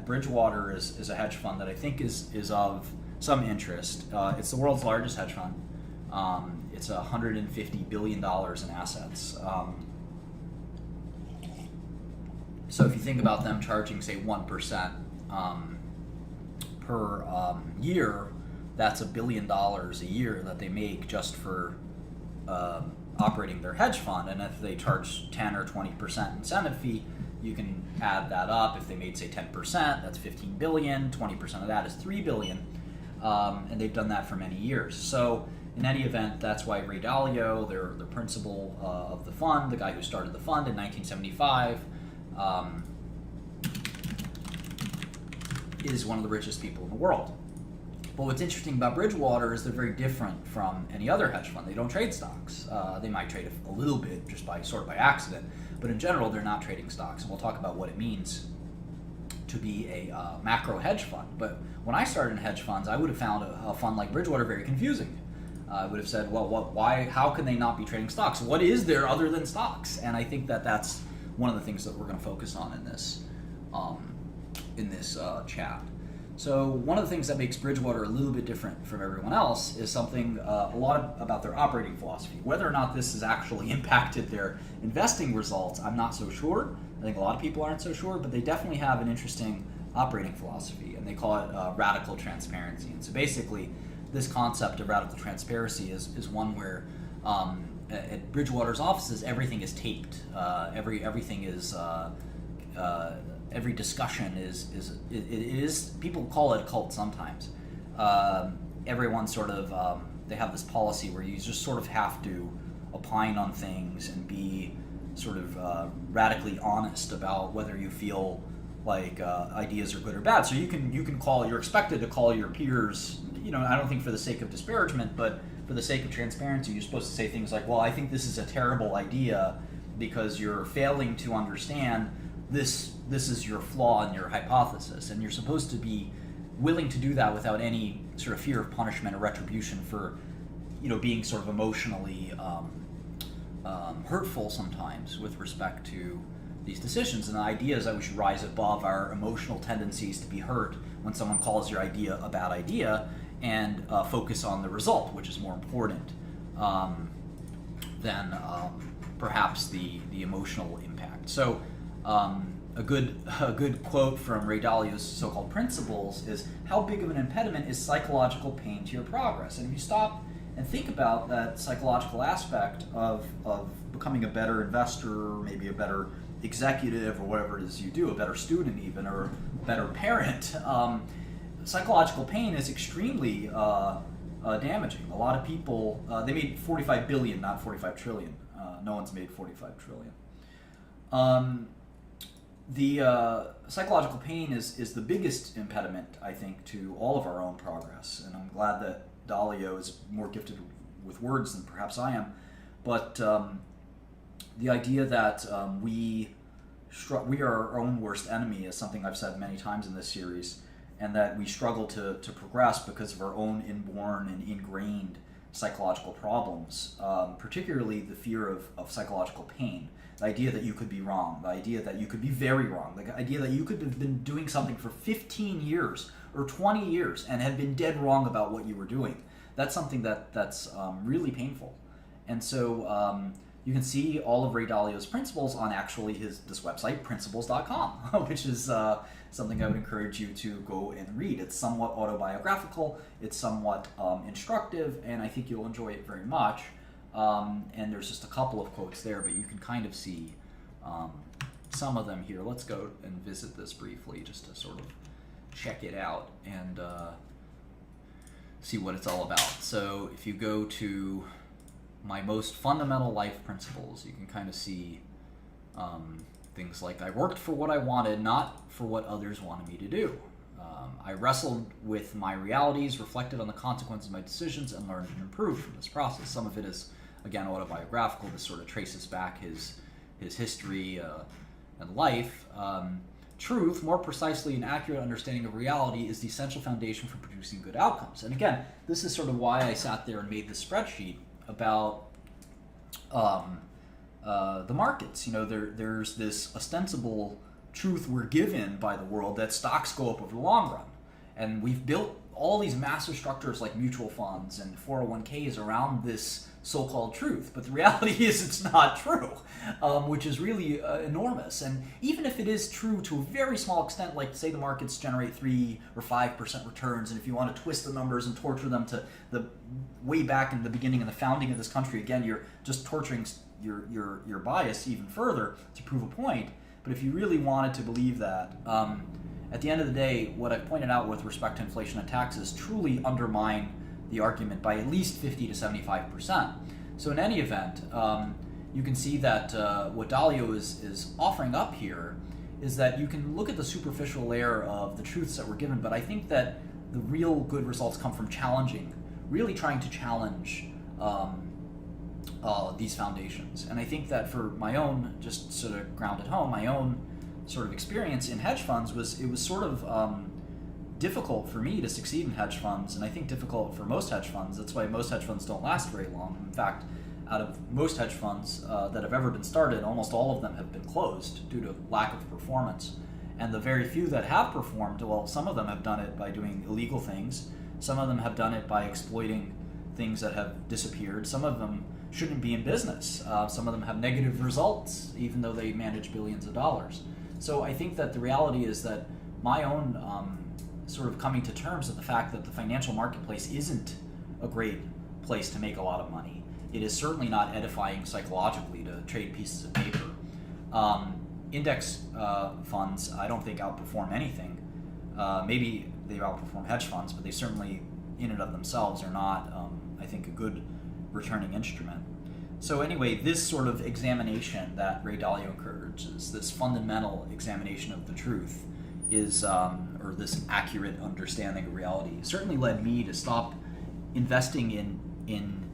Bridgewater is a hedge fund that I think is of some interest. It's the world's largest hedge fund. It's $150 billion in assets. So if you think about them charging, say, 1% per year, that's $1 billion a year that they make just for operating their hedge fund. And if they charge 10 or 20% incentive fee, you can add that up. If they made, say, 10%, that's 15 billion. 20% of that is 3 billion. And they've done that for many years. So in any event, that's why Ray Dalio, their principal of the fund, the guy who started the fund in 1975, is one of the richest people in the world. But what's interesting about Bridgewater is they're very different from any other hedge fund. They don't trade stocks. They might trade a little bit just by accident, but in general, they're not trading stocks. And we'll talk about what it means to be a macro hedge fund. But when I started in hedge funds, I would have found a fund like Bridgewater very confusing. I would have said, well, why? How can they not be trading stocks? What is there other than stocks? And I think that's one of the things that we're going to focus on in this chat. So one of the things that makes Bridgewater a little bit different from everyone else is something a lot about their operating philosophy. Whether or not this has actually impacted their investing results, I'm not so sure. I think a lot of people aren't so sure, but they definitely have an interesting operating philosophy, and they call it radical transparency. And so basically, this concept of radical transparency is one where at Bridgewater's offices, everything is taped. Everything is every discussion is people call it a cult sometimes. Everyone sort of they have this policy where you just sort of have to opine on things and be sort of radically honest about whether you feel like ideas are good or bad. So you're expected to call your peers. I don't think for the sake of disparagement, but for the sake of transparency, you're supposed to say things like, well, I think this is a terrible idea because you're failing to understand this is your flaw in your hypothesis. And you're supposed to be willing to do that without any sort of fear of punishment or retribution for, being sort of emotionally hurtful sometimes with respect to these decisions. And the idea is that we should rise above our emotional tendencies to be hurt when someone calls your idea a bad idea and focus on the result, which is more important than perhaps the emotional impact. So a good quote from Ray Dalio's so-called principles is, how big of an impediment is psychological pain to your progress? And if you stop and think about that psychological aspect of becoming a better investor, or maybe a better executive, or whatever it is you do, a better student even, or a better parent, psychological pain is extremely damaging. A lot of people, they made 45 billion, not 45 trillion. No one's made 45 trillion. The psychological pain is the biggest impediment, I think, to all of our own progress. And I'm glad that Dalio is more gifted with words than perhaps I am. But the idea that we are our own worst enemy is something I've said many times in this series, and that we struggle to progress because of our own inborn and ingrained psychological problems, particularly the fear of psychological pain. The idea that you could be wrong, the idea that you could be very wrong, the idea that you could have been doing something for 15 years or 20 years and had been dead wrong about what you were doing. That's something that's really painful. And so you can see all of Ray Dalio's principles on actually this website, principles.com, which is something I would encourage you to go and read. It's somewhat autobiographical, it's somewhat instructive, and I think you'll enjoy it very much. And there's just a couple of quotes there, but you can kind of see some of them here. Let's go and visit this briefly just to sort of check it out and see what it's all about. So if you go to my most fundamental life principles, you can kind of see things like, I worked for what I wanted, not for what others wanted me to do. I wrestled with my realities, reflected on the consequences of my decisions, and learned and improved from this process. Some of it is, again, autobiographical. This sort of traces back his history and life. Truth, more precisely an accurate understanding of reality, is the essential foundation for producing good outcomes. And again, this is sort of why I sat there and made this spreadsheet about the markets. There's this ostensible truth we're given by the world that stocks go up over the long run. And we've built all these massive structures like mutual funds and 401ks around this so-called truth. But the reality is it's not true, which is really enormous. And even if it is true to a very small extent, like say the markets generate 3 or 5% returns, and if you want to twist the numbers and torture them to the way back in the beginning of the founding of this country, again, you're just torturing your bias even further to prove a point. But if you really wanted to believe that, at the end of the day, what I've pointed out with respect to inflation and taxes truly undermine the argument by at least 50 to 75%. So in any event, you can see that what Dalio is offering up here is that you can look at the superficial layer of the truths that were given, but I think that the real good results come from really trying to challenge these foundations. And I think that for my own, just sort of ground at home, my own sort of experience in hedge funds was sort of difficult for me to succeed in hedge funds, and I think difficult for most hedge funds. That's why most hedge funds don't last very long. In fact, out of most hedge funds that have ever been started, almost all of them have been closed due to lack of performance. And the very few that have performed, well, some of them have done it by doing illegal things. Some of them have done it by exploiting things that have disappeared. Some of them shouldn't be in business. Some of them have negative results, even though they manage billions of dollars. So I think that the reality is that my own sort of coming to terms with the fact that the financial marketplace isn't a great place to make a lot of money. It is certainly not edifying psychologically to trade pieces of paper. Index funds, I don't think outperform anything. Maybe they outperform hedge funds, but they certainly, in and of themselves, are not, I think, a good returning instrument. So anyway, this sort of examination that Ray Dalio encourages, this fundamental examination of the truth, is, or this accurate understanding of reality, certainly led me to stop investing in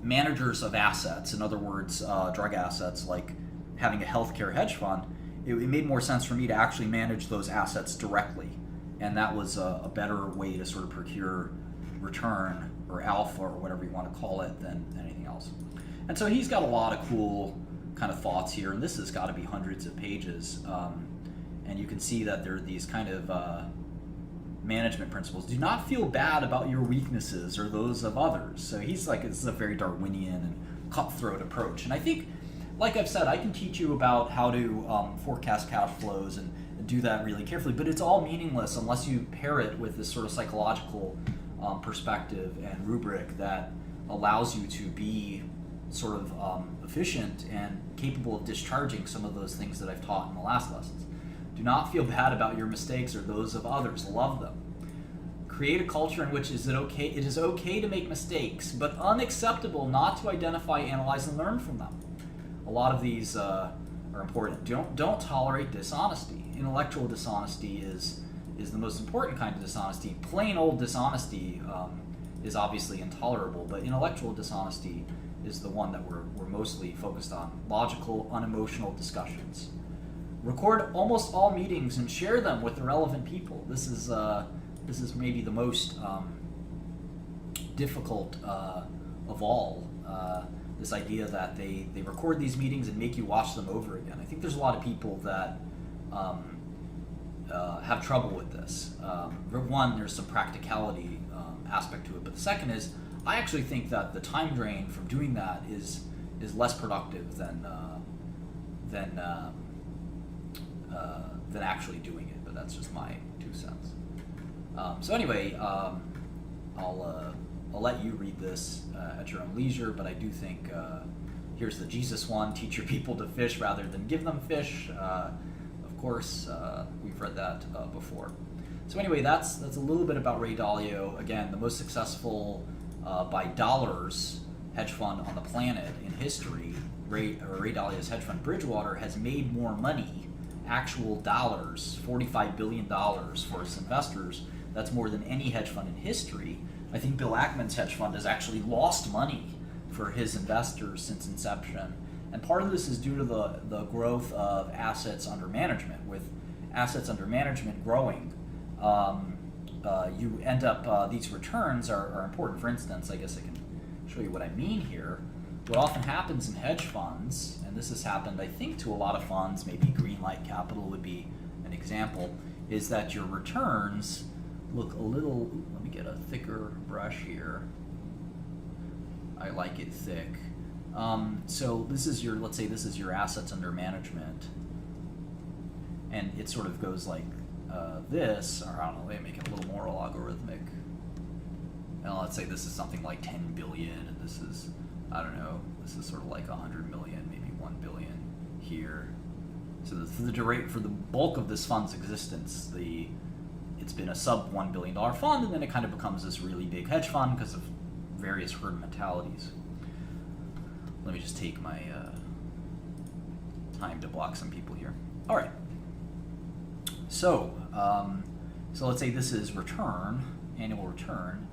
managers of assets. In other words, drug assets, like having a healthcare hedge fund. It made more sense for me to actually manage those assets directly, and that was a better way to sort of procure return or alpha or whatever you want to call it than anything else. And so he's got a lot of cool kind of thoughts here, and this has got to be hundreds of pages. And you can see that there are these kind of management principles. Do not feel bad about your weaknesses or those of others. So he's like, this is a very Darwinian and cutthroat approach. And I think, like I've said, I can teach you about how to forecast cash flows and do that really carefully, but it's all meaningless unless you pair it with this sort of psychological perspective and rubric that allows you to be sort of efficient and capable of discharging some of those things that I've taught in the last lessons. Do not feel bad about your mistakes or those of others. Love them. Create a culture in which it is okay to make mistakes, but unacceptable not to identify, analyze, and learn from them. A lot of these are important. Don't tolerate dishonesty. Intellectual dishonesty is the most important kind of dishonesty. Plain old dishonesty is obviously intolerable, but intellectual dishonesty is the one that we're mostly focused on. Logical, unemotional discussions. Record almost all meetings and share them with the relevant people. This is maybe the most difficult of all. This idea that they record these meetings and make you watch them over again. I think there's a lot of people that have trouble with this. One, there's some practicality aspect to it, but the second is, I actually think that the time drain from doing that is less productive than actually doing it. But that's just my 2 cents. So anyway, I'll let you read this at your own leisure. But I do think here's the Jesus one: teach your people to fish rather than give them fish. Of course, we've read that before. So anyway, that's a little bit about Ray Dalio. Again, the most successful by dollars hedge fund on the planet in history. Ray Dalio's hedge fund Bridgewater has made more money, actual dollars, $45 billion for its investors. That's more than any hedge fund in history. I think Bill Ackman's hedge fund has actually lost money for his investors since inception. And part of this is due to the growth of assets under management. With assets under management growing, you end up, these returns are important. For instance, I guess I can show you what I mean here. What often happens in hedge funds, and this has happened, I think, to a lot of funds, maybe Greenlight Capital would be example, is that your returns look a little, let me get a thicker brush here. I like it thick. So this is your, let's say this is your assets under management, and it sort of goes like this, or I don't know, let me make it a little more logarithmic. And let's say this is something like 10 billion, and this is, I don't know, this is sort of like 100 million, maybe 1 billion here. So for the bulk of this fund's existence, it's been a sub $1 billion fund, and then it kind of becomes this really big hedge fund because of various herd mentalities. Let me just take my time to block some people here. All right. So let's say this is return, annual return,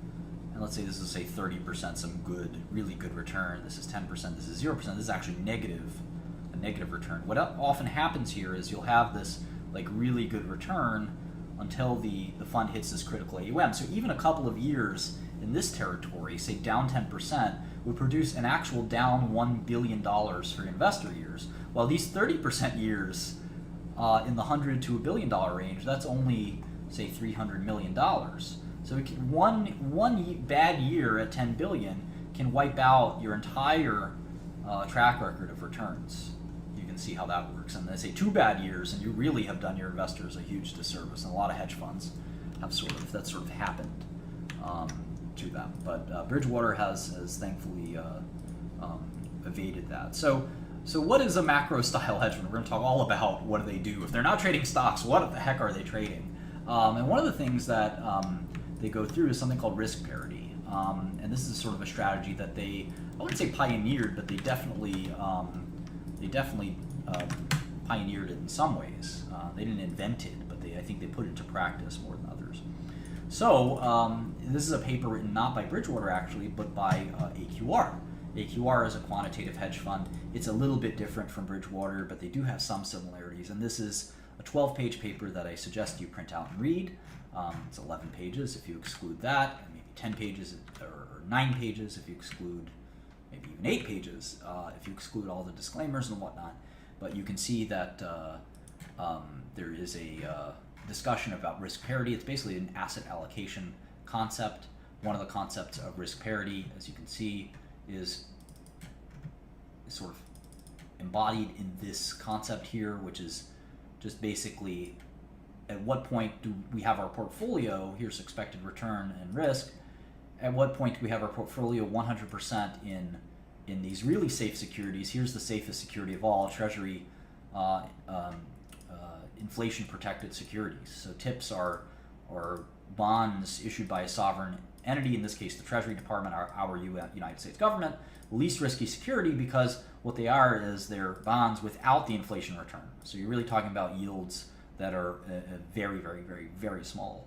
and let's say this is, say, 30%, some good, really good return. This is 10%, this is 0%. This is actually a negative return. What often happens here is you'll have this like really good return until the fund hits this critical AUM. So even a couple of years in this territory, say down 10%, would produce an actual down $1 billion for investor years. While these 30% years in the $100 to $1 billion range, that's only, say, $300 million. So one bad year at 10 billion can wipe out your entire track record of returns. You can see how that works. And they say 2 bad years, and you really have done your investors a huge disservice. And a lot of hedge funds have that's sort of happened to them. But Bridgewater has thankfully evaded that. So what is a macro style hedge fund? We're going to talk all about what do they do. If they're not trading stocks, what the heck are they trading? And one of the things that they go through is something called risk parity. And this is sort of a strategy that I wouldn't say pioneered, but they definitely pioneered it in some ways. They didn't invent it, but I think they put it into practice more than others. So this is a paper written not by Bridgewater actually, but by AQR. AQR is a quantitative hedge fund. It's a little bit different from Bridgewater, but they do have some similarities. And this is a 12-page paper that I suggest you print out and read. It's 11 pages if you exclude that, and maybe 10 pages or 9 pages if you exclude, maybe even 8 pages if you exclude all the disclaimers and whatnot. But you can see that there is a discussion about risk parity. It's basically an asset allocation concept. One of the concepts of risk parity, as you can see, is sort of embodied in this concept here, which is just basically at what point do we have our portfolio, here's expected return and risk, at what point do we have our portfolio 100% in these really safe securities? Here's the safest security of all, Treasury inflation protected securities. So TIPS are bonds issued by a sovereign entity, in this case the Treasury Department, our United States government, least risky security because what they are is they're bonds without the inflation return. So you're really talking about yields that are very, very, very, very small,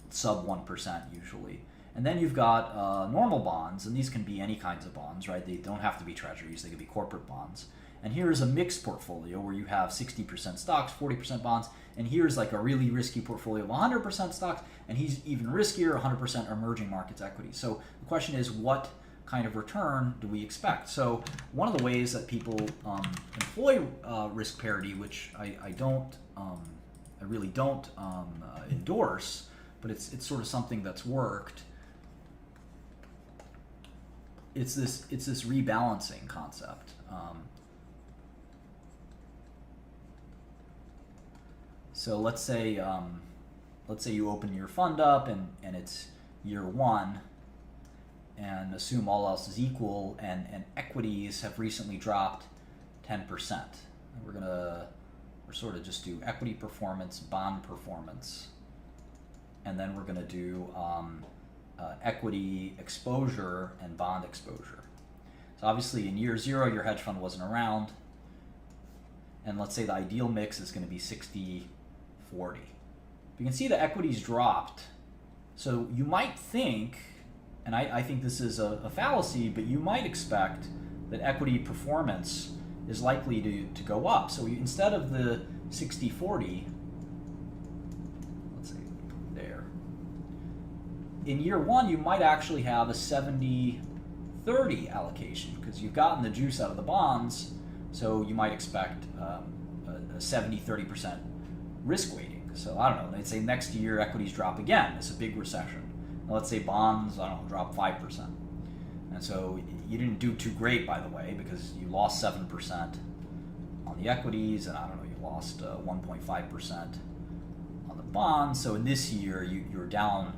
sub 1% usually. And then you've got normal bonds, and these can be any kinds of bonds, right? They don't have to be treasuries, they can be corporate bonds. And here's a mixed portfolio where you have 60% stocks, 40% bonds, and here's like a really risky portfolio of 100% stocks, and he's even riskier, 100% emerging markets equities. So the question is, what kind of return do we expect? So one of the ways that people employ risk parity, which I really don't endorse, but it's sort of something that's worked. It's this rebalancing concept. So let's say you open your fund up and it's year 1, and assume all else is equal, and equities have recently dropped 10%. And we're sort of just do equity performance, bond performance, and then we're going to do equity exposure and bond exposure. So obviously in year 0 your hedge fund wasn't around, and let's say the ideal mix is going to be 60-40. You can see the equities dropped. So you might think, and I think this is a fallacy, but you might expect that equity performance is likely to go up. So instead of the 60-40, let's say there, in year 1 you might actually have a 70-30 allocation because you've gotten the juice out of the bonds, so you might expect a 70-30% risk weighting. So I don't know, let's say next year equities drop again. It's a big recession. Now, let's say bonds, I don't know, drop 5%. And so you didn't do too great, by the way, because you lost 7% on the equities, and I don't know, you lost 1.5% on the bonds. So in this year, you're down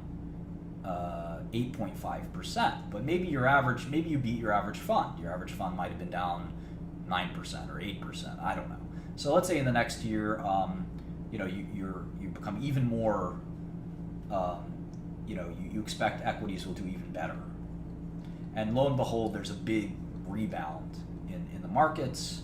8.5%. But maybe you beat your average fund. Your average fund might have been down 9% or 8%. I don't know. So let's say in the next year, you become even more. You expect equities will do even better. And lo and behold, there's a big rebound in the markets.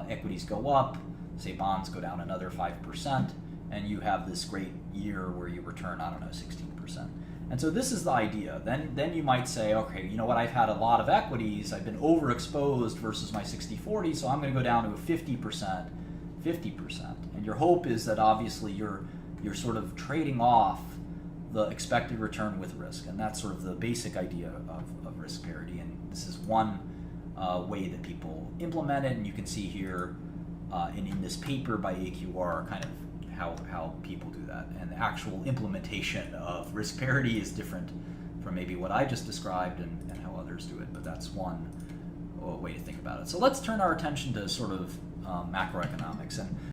Equities go up, say bonds go down another 5%, and you have this great year where you return, 16%. And so this is the idea. Then you might say, okay, you know what, I've had a lot of equities, I've been overexposed versus my 60-40, so I'm going to go down to a 50%. And your hope is that obviously you're sort of trading off the expected return with risk, and that's sort of the basic idea of risk parity. And this is one way that people implement it, and you can see here in this paper by AQR kind of how people do that. And the actual implementation of risk parity is different from maybe what I just described and how others do it, but that's one way to think about it. So let's turn our attention to sort of macroeconomics. And